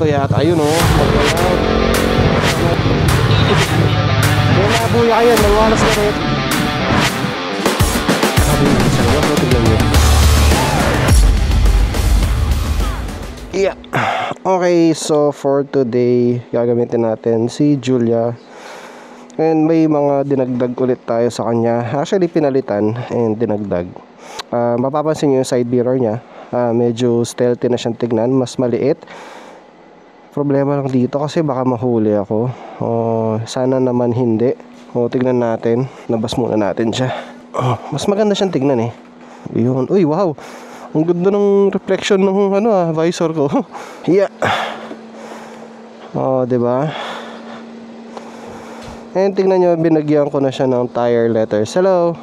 Ito yata, ayun o. Kaya nabuya kayo, nagwalas na rin. Yeah. Okay, so for today gagamitin natin si Julia. And may mga dinagdag ulit tayo sa kanya. Actually pinalitan and dinagdag. Mapapansin nyo yung side mirror nya, medyo stealthy na siyang tignan, mas maliit. Problema lang dito kasi baka mahuli ako. Sana naman hindi. Tignan natin. Nabas muna natin siya. Mas maganda siyang tignan eh. Yun. Uy, wow! Ang ganda ng reflection ng visor ko. Yeah. Diba? And tingnan nyo, binagyan ko na siya ng tire letters. Hello.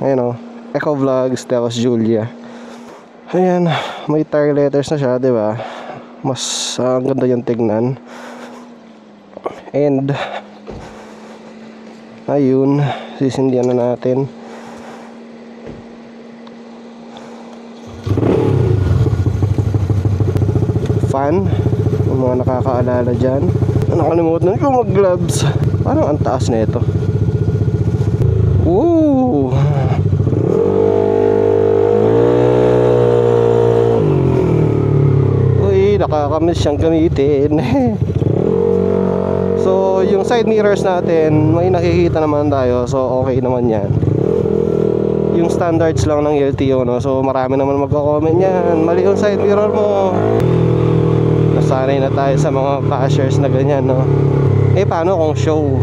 Ayan o. Eco Vlogs, Teos Julia. Ayan. May tire letters na siya, diba? Mas ang ganda yung tignan. And ayun. Sisindihan na natin. Fan, yung mga nakakaalala dyan. Nakalimutan ko mag gloves. Parang ang taas na ito. Woo! Uy, nakakamiss siyang gamitin. So yung side mirrors natin, may nakikita naman tayo. So okay naman yan. Yung standards lang ng LTO, no? So marami naman magko-comment yan. Mali yung side mirror mo. Nasanay na tayo sa mga bashers na ganyan, no? Paano kung show?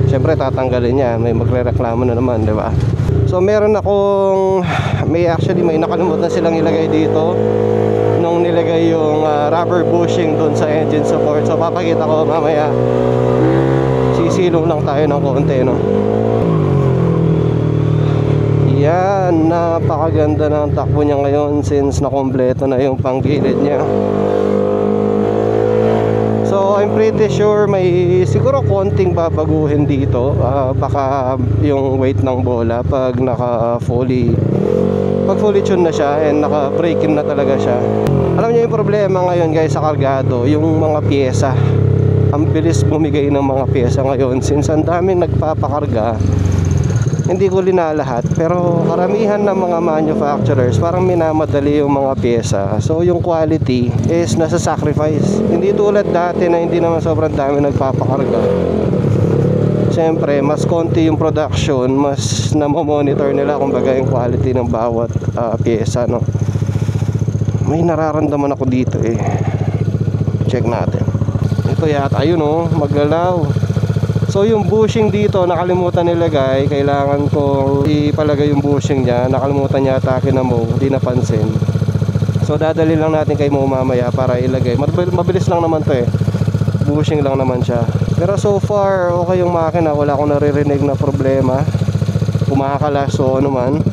Siyempre tatanggalin niya, may magre-reklamo na naman, di ba? So meron akong may nakalimutan silang ilagay dito nung nilagay yung rubber bushing dun sa engine support. So papakita ko mamaya. Sisilong lang tayo ng konti, no? Yan, napakaganda ng takbo niya ngayon since nakompleto na yung panggilid niya. So I'm pretty sure may siguro konting babaguhin dito. Baka yung weight ng bola pag fully tune na siya and naka break in na talaga siya. Alam niyo yung problema ngayon guys sa kargado, yung mga pyesa. Ang bilis bumigay ng mga pyesa ngayon since ang daming nagpapakarga. Hindi ko linalahat, pero karamihan ng mga manufacturers parang minamadali yung mga pyesa. So yung quality is nasa sacrifice. Hindi tulad dati na hindi naman sobrang dami nagpapakarga. Siyempre mas konti yung production, mas namomonitor nila kumbaga yung quality ng bawat pyesa, no? May nararamdaman ako dito eh. Check natin. Ito yata, ayun oh, maggalaw. So yung bushing dito nakalimutan nilagay. Kailangan kong ipalagay yung bushing niya. Nakalimutan yata kinamo, hindi napansin. So dadali lang natin kay Mo mamaya para ilagay. Mabilis lang naman to eh. Bushing lang naman siya. Pero so far okay yung makina, wala akong naririnig na problema. Kumakalas o ano man.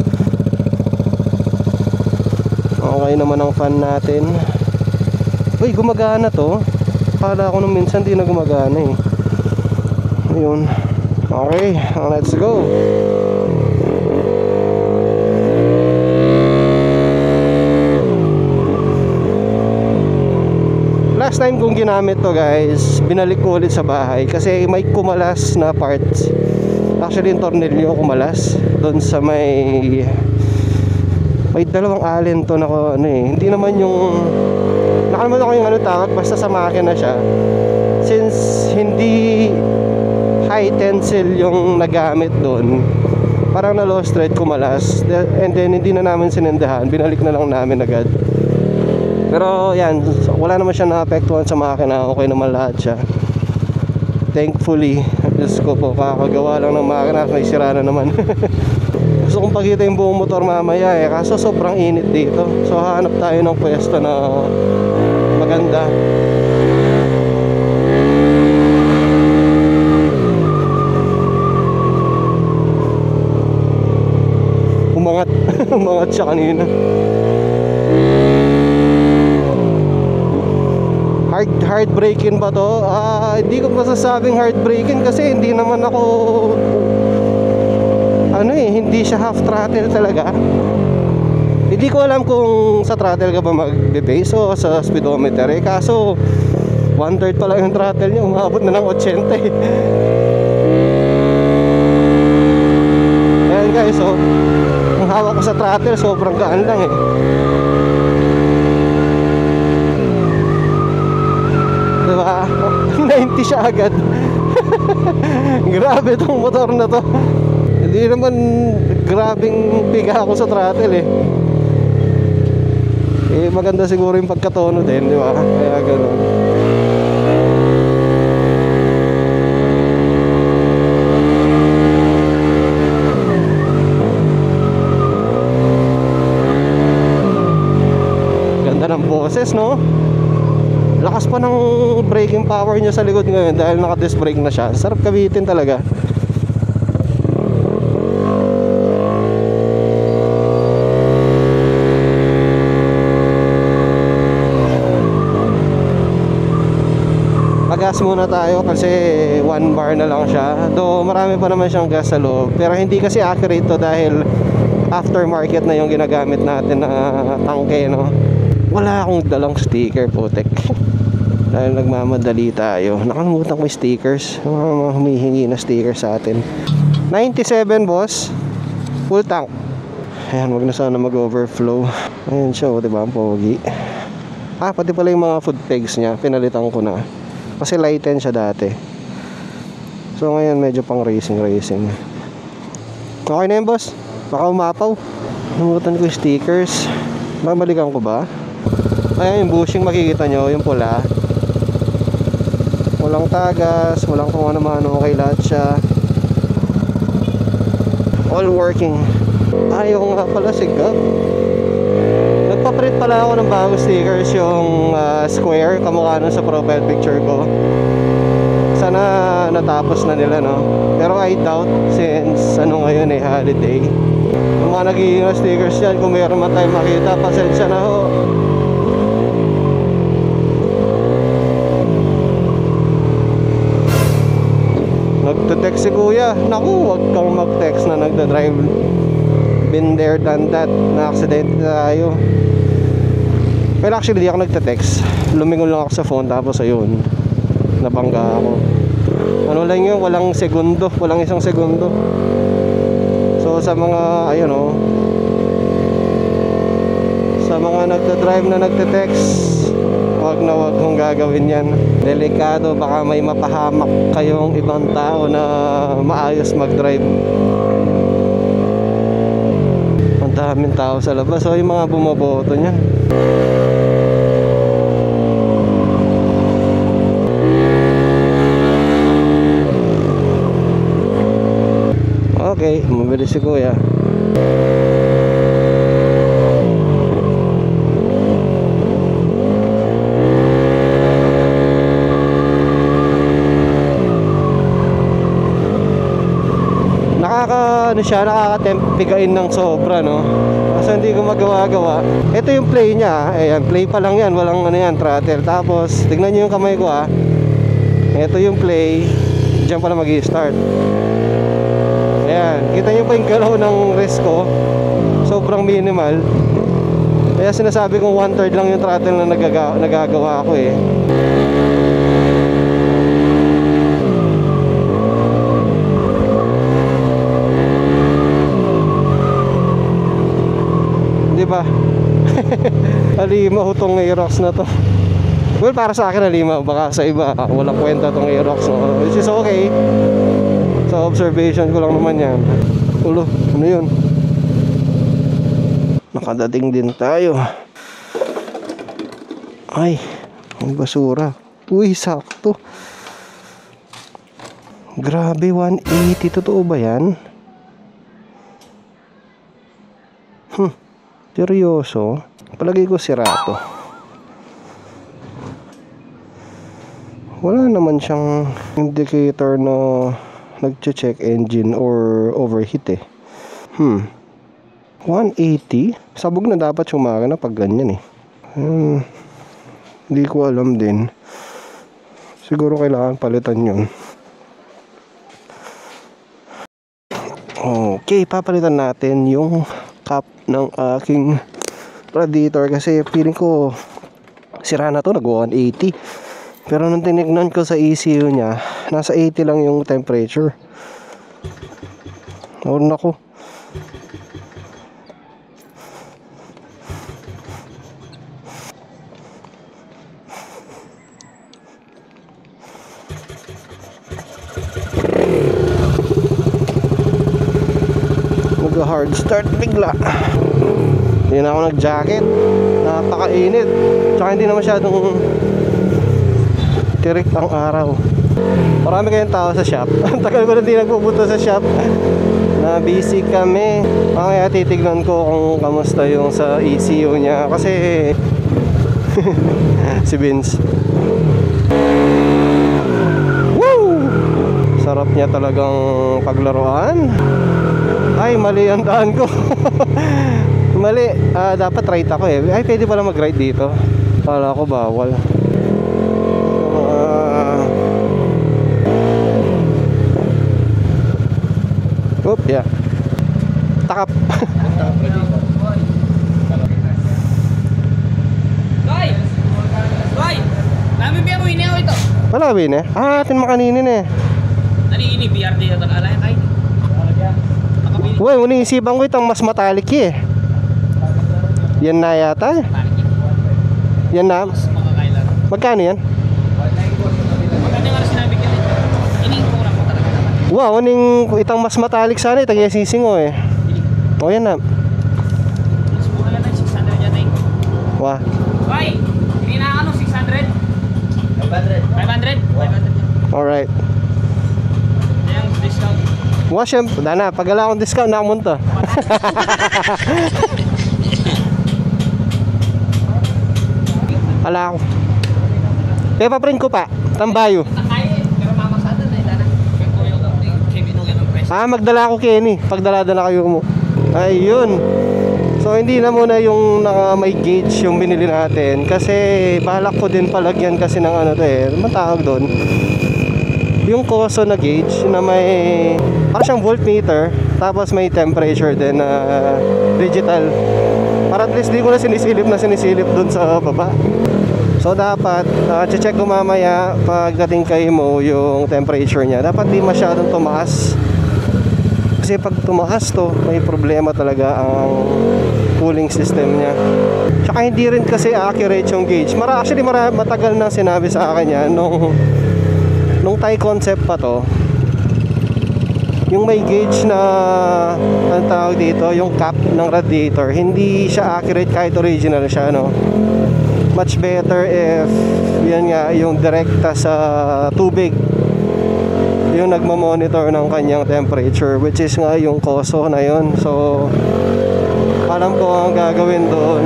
Okay naman ang fan natin. Uy, gumagana to. Akala ko nung minsan di na gumagana eh. Ayun. Okay, let's go. Last time kong ginamit to guys, binalik ko ulit sa bahay kasi may kumalas na parts. Actually yung tornilyo kumalas doon sa may dalawang allen to na hindi naman yung nakalimutan ko yung tawag, basta sa makina siya. Since hindi high tensile yung nagamit doon, parang na lost thread kumalas, and then hindi na namin sinindahan, binalik na lang namin agad. Pero yan, wala naman siya naapektuhan sa makina, okay naman lahat siya, thankfully. Diyos ko po, kakagawa lang ng makina, may sira na naman. Gusto kong pakita yung buong motor mamaya eh, kaso sobrang init dito. So hanap tayo ng pwesto na maganda. Umangat siya kanina. Hard braking ba to? Hindi ko masasabing hard braking kasi hindi naman ako hindi siya half throttle talaga. Hindi ko alam kung sa throttle ka ba magbe-base o sa speedometer eh. Kaso 1/3 pa lang yung throttle niya, umabot na ng 80 eh. Ayan guys, so ang hawak ko sa throttle sobrang gaan lang eh. Diba? 90 siya agad. Grabe tong motor na to. Hindi naman grabing piga ako sa throttle eh. Maganda siguro yung pagkatono din, di ba? Kaya gano'n. Ganda ng boses, no? Lakas pa ng braking power niya sa likod ngayon dahil naka-disc brake na siya. Sarap kabitin talaga. Gas muna tayo kasi 1 bar na lang siya. Though marami pa naman siyang gas sa loob, pero hindi kasi accurate to dahil aftermarket na yung ginagamit natin na tangke, no? Wala akong dalang sticker, putek. Dahil nagmamadali tayo. Nakalimutan ko yung stickers. Mga humihingi na stickers sa atin. 97 boss, full tank. Ayan, wag na sana mag-overflow. Ayan siya, diba? Ang pogi. Pati pala yung mga food pegs niya, pinalitan ko na. Kasi lighten siya dati. So ngayon medyo pang racing. Okay na yun boss. Baka umapaw. Namutan ko yung stickers. Babalikan ko ba? Ayan yung bushing, makikita nyo. Yung pula. Walang tagas. Walang kung ano-ano. Okay lahat siya. All working. Ayaw nga pala sigap. Nagpa-print pala ako ng bagong stickers, yung square, kamukha nun sa profile picture ko. Sana natapos na nila, no? Pero I doubt since ngayon holiday. Yung mga nagiging stickers yan, kung mayroon man tayo makita, pasensya na ho. Nagte-text si kuya. Naku, wag kang mag-text na nagda-drive. Been there, done that. Na-accident tayo. Pero actually di ako nagte-text. Lumingon lang ako sa phone, tapos ayun, nabangga ako. Ano lang yun, walang segundo, walang isang segundo. So sa mga ayun sa mga nagda-drive na nagte-text, wag na wag kong gagawin yan. Delikado, baka may mapahamak kayong ibang tao na maayos mag-drive. Ang daming tao sa labas. So yung mga bumoboto niyan. Okay, mabilis si kuya. Nakakatempigain ng sobra, no? Kasi hindi ko magawa-gawa. Ito yung play niya. Ayan, play pa lang yan. Walang throttle. Tapos, tignan nyo yung kamay ko, Ito yung play. Diyan pala mag-i-start. Ayan, kita nyo pa yung galaw ng wrist ko. Sobrang minimal. Kaya sinasabi kong 1/3 lang yung throttle na nagagawa ko eh. Diba? Halimaw tong Aerox na to. Well, para sa akin halimaw. Baka sa iba walang kwenta tong Aerox, no? Which is okay. Sa observation ko lang naman yan. Ulo, ano yun? Nakadating din tayo. Ay, ang basura. Uy, sakto. Grabe, 180. Totoo ba yan? Seryoso? Palagay ko sirato. Wala naman siyang indicator na nagche-check engine or overheat eh. 180? Sabog na dapat yung makina pag ganyan eh. Hindi ko alam din. Siguro kailangan palitan yun. Okay, papalitan natin yung cap ng aking radiator kasi feeling ko sira na to, nag 180. Pero nung tinignan ko sa ECU niya, nasa 80 lang yung temperature. Oh nako. Hard start bigla. Hindi na ako nag-jacket. Napakainit. Tsaka hindi na masyadong tirik ang araw. Marami kayong tao sa shop. Ang tagal ko na hindi nagpupunta sa shop. Na busy kami. Kaya titignan ko kung kamusta yung sa ECU niya. Kasi si Vince. Woo! Sarap niya talagang paglaruan. Ay, mali ang daan ko. Mali. Dapat right ako eh. Ay, pwede pala mag-right dito. Kala ko bawal. Oop, yeah. Takap. Boy! Boy! Namin biya mo ini ako ito. Wala ba yun eh? Atin makaninin eh. Nani ini BRD atau alay kay? Uy, unisipan ko itang mas matalik eh. Yan na yata eh. Yan na. Makakailan. Magkano yan? Magkano nga sinabi ko nito? Iniikuran ko talaga naman. Wow, uning itang mas matalik sana eh. Tag-sising o eh. O yan na. Mas mura yan ng 600 yan eh. Wah. Boy! Hindi na ano 600? 500? 500 yan. Alright. Yan ang discount. Wah, syempre. Dana, pag wala akong discount, nakamunta. Wala ako. Kaya pa-print ko pa. Tambayo. Takay pero mamasada na dana. Kaya ko yung kibino ng price. Magdala ako Kenny. Pagdala-dala kayo mo. Ayun. So hindi na muna yung may gauge yung binili natin. Kasi balak ko din palagyan kasi ng ano to eh. Ano tawag doon? Yung Koso na gauge na may parang siyang voltmeter. Tapos may temperature din na digital. Para at least di ko na sinisilip doon sa baba. So dapat check ko mamaya pagdating kay mo yung temperature niya. Dapat di masyadong tumaas. Kasi pag tumaas to, may problema talaga ang cooling system niya. Tsaka hindi rin kasi accurate yung gauge. Matagal na sinabi sa akin yan nung Thai concept pa to. Yung may gauge na ang tawag dito, yung cap ng radiator, hindi siya accurate kahit original siya, no? Much better if yan nga yung direkta sa tubig yung nagmamonitor ng kanyang temperature, which is nga yung Koso na yun. So alam ko ang gagawin doon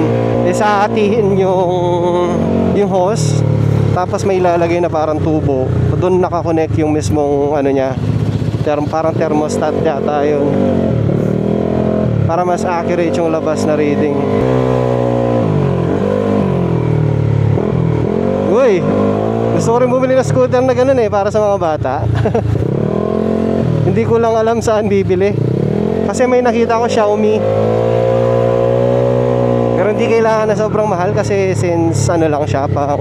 is hahatiin yung hose, tapos may ilalagay na parang tubo doon, nakakonect yung mismong ano niya, parang thermostat yata yun, para mas accurate yung labas na reading. Uy, gusto ko rin bumili na scooter na ganun eh, para sa mga bata. Hindi ko lang alam saan bibili. Kasi may nakita ko Xiaomi. Pero hindi kailangan na sobrang mahal kasi since ano lang siya, pang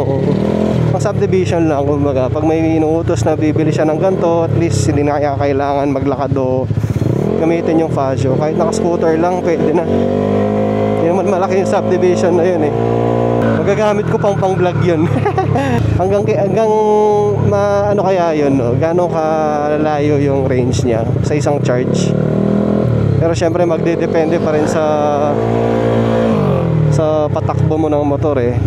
subdivision lang kumbaga. Pag may inuutos na bibili siya ng ganito, at least hindi na kaya kailangan maglakad o gamitin yung Fazio. Kahit naka-scooter lang, pwede na. Hindi naman malaki yung subdivision na yun eh. Magagamit ko pang vlog yun. hanggang ano kaya yun, no? Gano'ng kalayo yung range niya sa isang charge. Pero syempre magdedepende pa rin sa patakbo mo ng motor eh,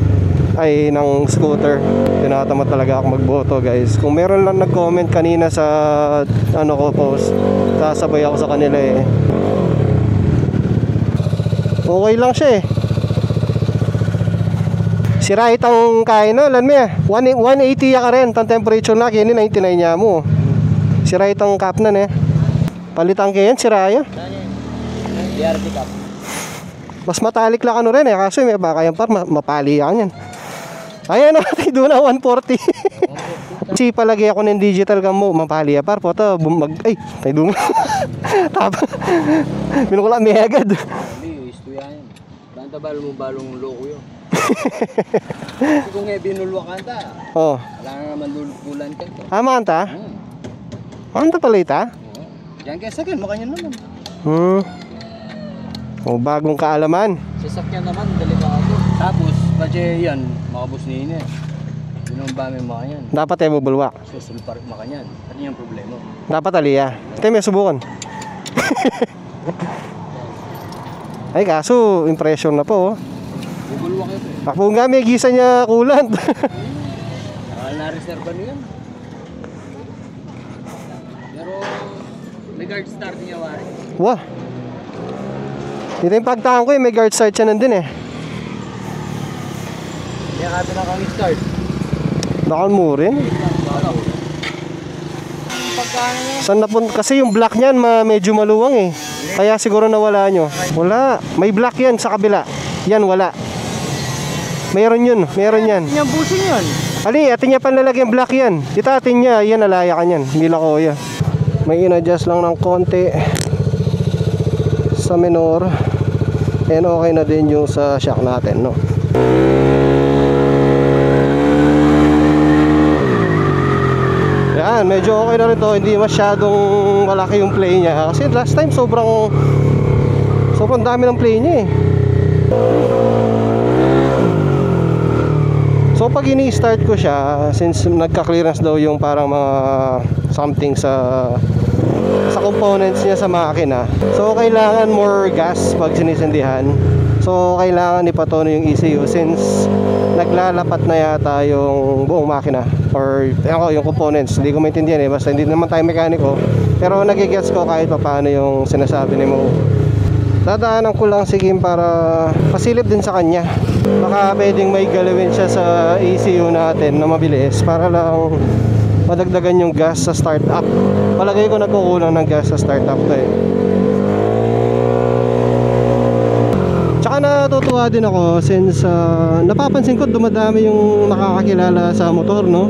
ay ng scooter. Tinatamad talaga ako magboto, guys. Kung meron lang nag-comment kanina sa ano ko post, sasabay ako sa kanila eh. Okay lang siya eh. Sira itang kain no, lan mo 180 ya ka rin, tang temperature na kini 99 niya mo. Sira itang cap na ne. Palitan kayan sira ya. BRD cap. Mas matalik lang ano rin eh, kaso may baka yan par mapali yan. Ayan natin doon na 140. Si palagi ako ng digital cam mo, mapali ya par po to ay tayo doon. Tapa. Binukula may agad. Hindi, isto yan. Banta balong loko yun. Kung binulwakan ta, Oh. wala na naman lulukulan ka to. Manta? Manta pala ita? Diyan kaya sakyan, makanya naman. O, bagong kaalaman. Sasakyan naman, delikado. Tapos, kasi yan, makabus ni Ine. Yun ang bami makanyan. Dapat tayo bubulwak. Susulpar makanyan. Ano yung problema? Dapat aliya. Tayo may subukan. Ay, kaso, impression na po. Oh. Bubulwak ito eh. Ako nga may gisa niya kulant. Na-reserve ano yan? Pero, may guard start niya wari. Wah. Dito yung pagtahan ko eh, may guard start siya nandun eh. Hindi ka pinakang start. Bakal mo rin. Saan kasi yung black niyan medyo maluwang eh. Kaya siguro nawala nyo. Wala. May black yan sa kabila. Yan wala. Meron yun. Meron yan. Yung busing yun. Ali, atin niya panlalagyan black yan. Kita atin niya. Yan, nalaya ka yan. Hindi lang kuya. May in-adjust lang ng konti sa minor. And okay na din yung sa shock natin, no? Yan, medyo okay na rin to. Hindi masyadong malaki yung play niya. Kasi last time sobrang dami ng play niya eh. So pag ini-start ko siya, since nagka-clearance daw yung parang mga something sa components niya sa makina, so kailangan more gas pag sinisindihan. So kailangan ipatono yung ECU since naglalapat na yata yung buong makina or yung components. Hindi ko maintindihan eh, basta hindi naman tayo mekaniko, pero nagigets ko kahit pa paano yung sinasabi ni Mo. Dadaanan ko lang si Kim para pasilip din sa kanya. Baka pwedeng may galawin siya sa ECU natin na mabilis para lang madagdagan yung gas sa startup. Palagay ko nagkukulang ng gas sa startup to eh. Tsaka natutuwa din ako since napapansin ko dumadami yung nakakakilala sa motor, no?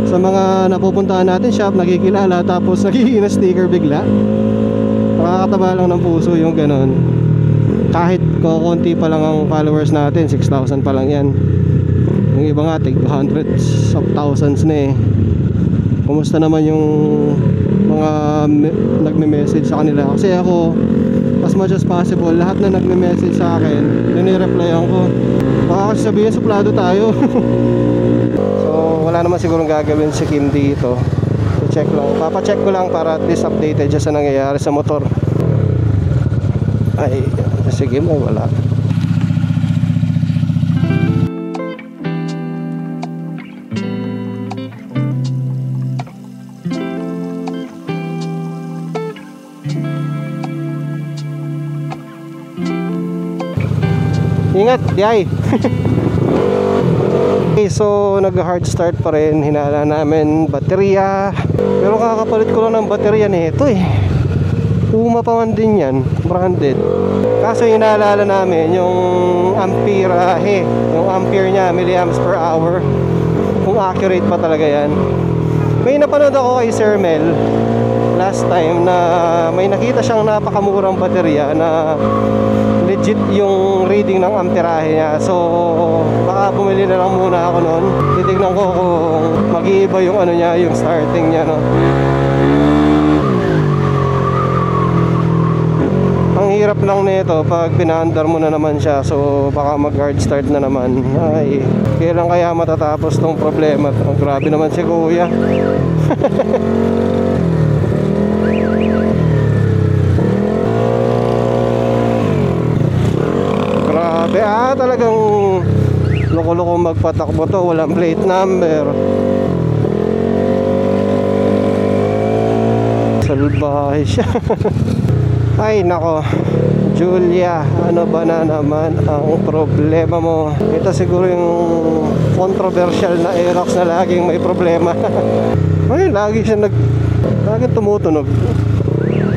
Sa mga napupuntahan natin shop, nakikilala tapos nagiging sticker bigla. Nakakataba lang ng puso yung ganon. Kahit konti pa lang ang followers natin, 6,000 pa lang yan. Yung iba nga, hundreds of thousands na eh. Kumusta naman yung mga nagme-message sa kanila? Kasi ako, as much as possible, lahat na nagme-message sa akin, nire-replyan ko. Baka kasi sabihin, suplado tayo. So, wala naman sigurong gagawin si Kim dito. So, check lang. Papacheck ko lang para at least updated siya sa nangyayari sa motor. Ay, sige mo, wala. Ingat, yay. Okay, so nag-hard start pa rin. Hinala namin baterya. Pero kakapalit ko lang ng baterya nito eh. Puma pa man din yan, branded. Kaso hinaalala namin yung amperahe, yung ampere niya, milliamps per hour. Kung accurate pa talaga yan. May napanood ako kay Sir Mel last time na may nakita siyang napakamurang baterya na legit yung reading ng amperahe niya. So baka bumili na lang muna ako noon. Titignan ko kung mag-iiba yung ano niya, yung starting niya, no. Ang hirap lang nito pag pinaandar mo na naman siya, so baka mag-hard start na naman. Ay, kailan kaya matatapos tong problema to? Grabe naman si Kuya. Grabe, talagang loko-loko magpatakbo to, walang plate number. Salbahe siya. Ay nako, Julia, ano ba na naman ang problema mo? Ito siguro yung controversial na Aerox na laging may problema. Ay, laging tumutunog.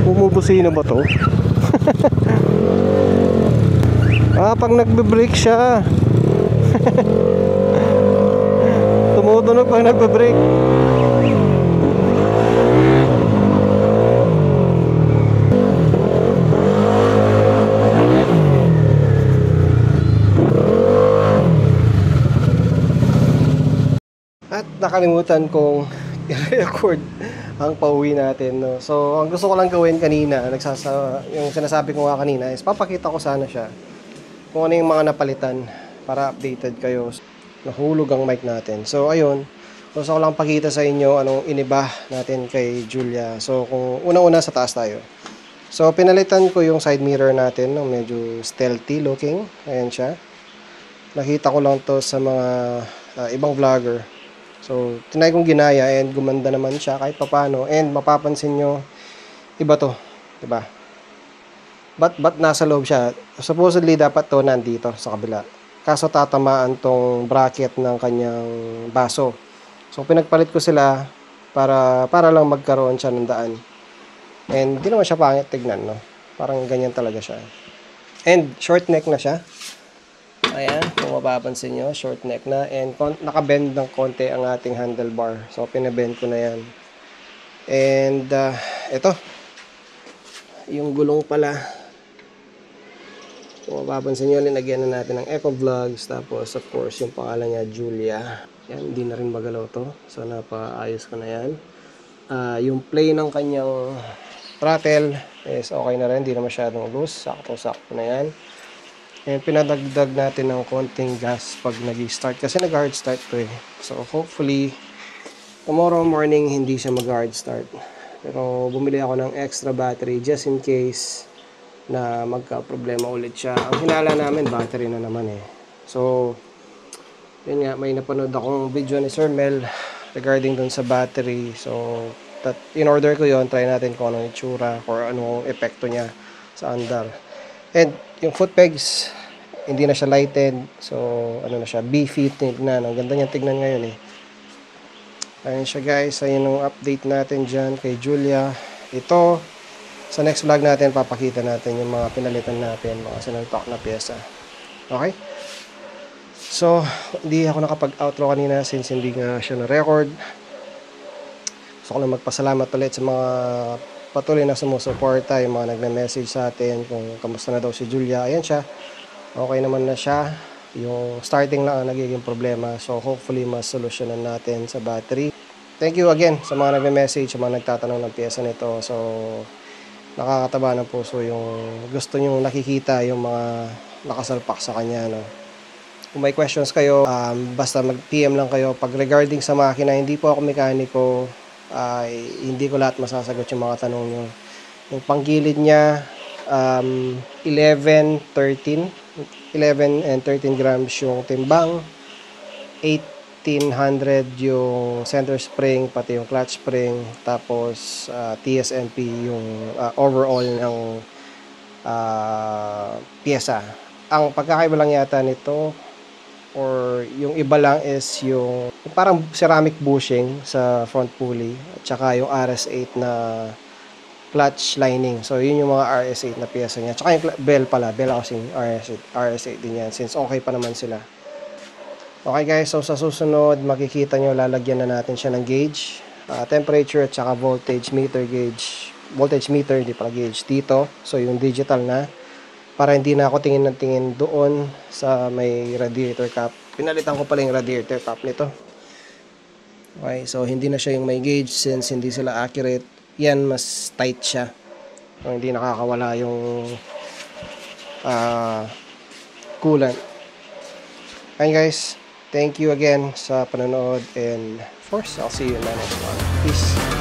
Bumubusina ba to? Pag nagbe-brake siya. Tumutunog pag nagbe-brake. nakalimutan kong i-record ang pauwi natin, no? So, ang gusto ko lang gawin kanina, yung sinasabi ko nga kanina is papakita ko sana siya kung ano yung mga napalitan para updated kayo. Nahulog ang mic natin. So, ayun. Gusto ko lang pakita sa inyo anong iniba natin kay Julia. So, kung una-una sa taas tayo. So, pinalitan ko yung side mirror natin, no? Medyo stealthy looking. Ayan siya. Nakita ko lang to sa mga ibang vlogger. So, tinay kong ginaya and gumanda naman siya kahit papano. And mapapansin nyo, iba to. Diba? But nasa loob siya. Supposedly, dapat to nandito sa kabila. Kaso tatamaan tong bracket ng kanyang baso. So, pinagpalit ko sila para lang magkaroon siya ng daan. And di naman siya pangit tignan, no? Parang ganyan talaga siya. And short neck na siya. Ayan, kung mapapansin nyo, short neck na. And nakabend ng konti ang ating handlebar. So, pinabend ko na yan. And, ito. Yung gulong pala. Kung mapapansin nyo, linagyan na natin ng Eco Vlogs. Tapos, of course, yung pangalan niya, Julia. Yan, hindi na rin magalaw to. So, napaayos ko na yan. Yung play ng kanyang throttle is okay na rin. Hindi na masyadong loose. Sakto-sakto na yan. And pinadagdag natin ng konting gas pag nag-start kasi nag-hard start to eh. So hopefully tomorrow morning hindi siya mag-hard start. Pero bumili ako ng extra battery just in case na magka-problema ulit siya. Ang hinala namin battery na naman eh. So yun nga, may napanood akong video ni Sir Mel regarding dun sa battery. So in order ko yon, try natin kung anong itsura or anong epekto niya sa andar. And yung foot pegs, hindi na siya lighted. So, ano na siya, beefy tignan. Ang ganda niya tignan ngayon eh. Ayun siya guys. Ayun yung update natin dyan kay Julia. Ito, sa next vlog natin, papakita natin yung mga pinalitan natin, mga sinuntok na pyesa. Okay? So, hindi ako nakapag-outro kanina since hindi nga siya na-record. Gusto ko lang magpasalamat ulit sa mga patuloy na sumusuporta, yung mga nagme-message sa atin kung kamusta na daw si Julia. Ayan siya, okay naman na siya. Yung starting lang ang nagiging problema, so hopefully mas solusyonan natin sa battery. Thank you again sa mga nagme-message, sa mga nagtatanong ng pyesa nito. So nakakataba ng puso yung gusto nyong nakikita yung mga nakasalpak sa kanya, no? Kung may questions kayo, basta mag-PM lang kayo. Pag regarding sa makina, hindi po ako mekaniko, hindi ko lahat masasagot yung mga tanong nyo. Yung panggilid niya, 11 and 13 grams yung timbang, 1800 yung center spring, pati yung clutch spring, tapos TSMP yung overall ng pyesa. Ang pagkakaiba lang yata nito or yung iba lang is yung parang ceramic bushing sa front pulley at saka yung RS8 na clutch lining. So yun yung mga RS8 na pyesa niya. Tsaka yung bell pala, bell housing RS8 din yan since okay pa naman sila. Okay guys, so sa susunod makikita nyo lalagyan na natin siya ng gauge, temperature at saka voltage meter gauge. Voltage meter, hindi pala gauge dito. So yung digital na, para hindi na ako tingin ng tingin doon sa may radiator cap. Pinalitan ko pala yung radiator cap nito. Okay, so hindi na siya yung may gauge since hindi sila accurate. Yan, mas tight siya. So, hindi nakakawala yung coolant. Okay guys, thank you again sa panonood and of course, I'll see you in the next one. Peace.